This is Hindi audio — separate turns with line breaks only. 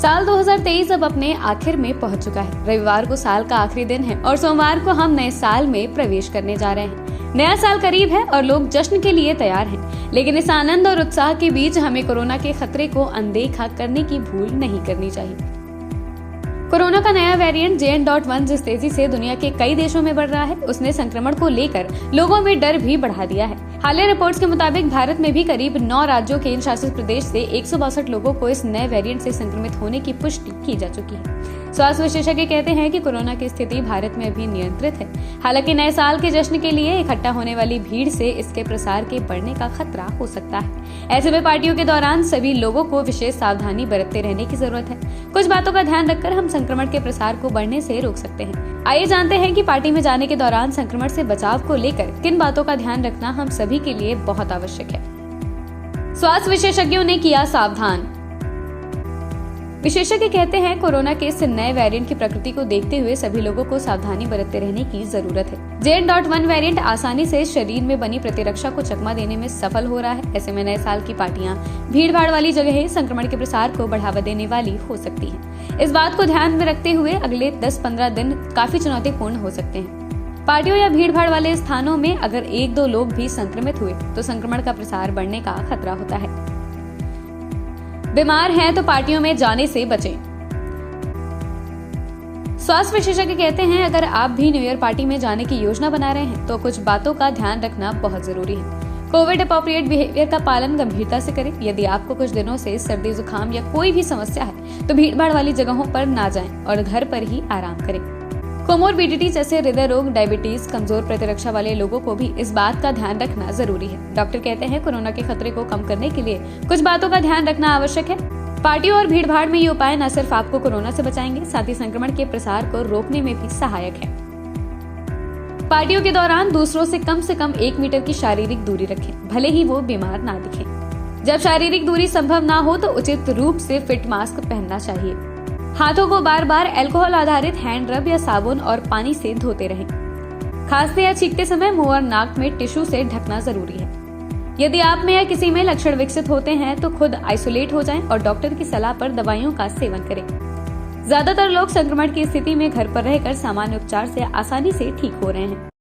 साल 2023 अब अपने आखिर में पहुंच चुका है। रविवार को साल का आखिरी दिन है और सोमवार को हम नए साल में प्रवेश करने जा रहे हैं। नया साल करीब है और लोग जश्न के लिए तैयार हैं। लेकिन इस आनंद और उत्साह के बीच हमें कोरोना के खतरे को अनदेखा करने की भूल नहीं करनी चाहिए। कोरोना का नया वेरिएंट JN.1 जिस तेजी से दुनिया के कई देशों में बढ़ रहा है, उसने संक्रमण को लेकर लोगों में डर भी बढ़ा दिया है। हालिया रिपोर्ट्स के मुताबिक भारत में भी करीब 9 राज्यों केंद्र शासित प्रदेश से 162 लोगों को इस नए वेरिएंट से संक्रमित होने की पुष्टि की जा चुकी है। स्वास्थ्य विशेषज्ञ कहते हैं कि कोरोना की स्थिति भारत में अभी नियंत्रित है। हालांकि नए साल के जश्न के लिए इकट्ठा होने वाली भीड़ से इसके प्रसार के बढ़ने का खतरा हो सकता है। ऐसे में पार्टियों के दौरान सभी लोगों को विशेष सावधानी बरतते रहने की जरूरत है। कुछ बातों का ध्यान रखकर हम संक्रमण के प्रसार को बढ़ने से रोक सकते हैं। आइए जानते हैं कि पार्टी में जाने के दौरान संक्रमण से बचाव को लेकर किन बातों का ध्यान रखना हम सभी के लिए बहुत आवश्यक है। स्वास्थ्य विशेषज्ञों ने किया सावधान। विशेषज्ञ कहते हैं कोरोना के इस नए वेरिएंट की प्रकृति को देखते हुए सभी लोगों को सावधानी बरतते रहने की जरूरत है। JN.1 वेरिएंट आसानी से शरीर में बनी प्रतिरक्षा को चकमा देने में सफल हो रहा है। ऐसे में नए साल की पार्टियां भीड़ भाड़ वाली जगहें संक्रमण के प्रसार को बढ़ावा देने वाली हो सकती हैं। इस बात को ध्यान में रखते हुए अगले 10-15 दिन काफी चुनौतीपूर्ण हो सकते हैं। पार्टियों या भीड़ भाड़ वाले स्थानों में अगर 1-2 लोग भी संक्रमित हुए तो संक्रमण का प्रसार बढ़ने का खतरा होता है। बीमार हैं तो पार्टियों में जाने से बचें। स्वास्थ्य विशेषज्ञ कहते हैं अगर आप भी न्यू ईयर पार्टी में जाने की योजना बना रहे हैं तो कुछ बातों का ध्यान रखना बहुत जरूरी है। कोविड अप्रोप्रिएट बिहेवियर का पालन गंभीरता से करें। यदि आपको कुछ दिनों से सर्दी जुकाम या कोई भी समस्या है तो भीड़ भाड़ वाली जगहों पर ना जाएं और घर पर ही आराम करें। कोमोरबिडिटी जैसे हृदय रोग, डायबिटीज, कमजोर प्रतिरक्षा वाले लोगों को भी इस बात का ध्यान रखना जरूरी है। डॉक्टर कहते हैं कोरोना के खतरे को कम करने के लिए कुछ बातों का ध्यान रखना आवश्यक है। पार्टियों और भीड़ भाड़ में ये उपाय न सिर्फ आपको कोरोना से बचाएंगे, साथ ही संक्रमण के प्रसार को रोकने में भी सहायक है। पार्टियों के दौरान दूसरों से कम 1 मीटर की शारीरिक दूरी रखें, भले ही वो बीमार ना दिखें। जब शारीरिक दूरी संभव ना हो तो उचित रूप से फिट मास्क पहनना चाहिए। हाथों को बार बार अल्कोहल आधारित हैंड रब या साबुन और पानी से धोते रहें। खांसते या छींकते समय मुंह और नाक में टिश्यू से ढकना जरूरी है। यदि आप में या किसी में लक्षण विकसित होते हैं तो खुद आइसोलेट हो जाएं और डॉक्टर की सलाह पर दवाइयों का सेवन करें। ज्यादातर लोग संक्रमण की स्थिति में घर पर रहकर सामान्य उपचार से आसानी से ठीक हो रहे हैं।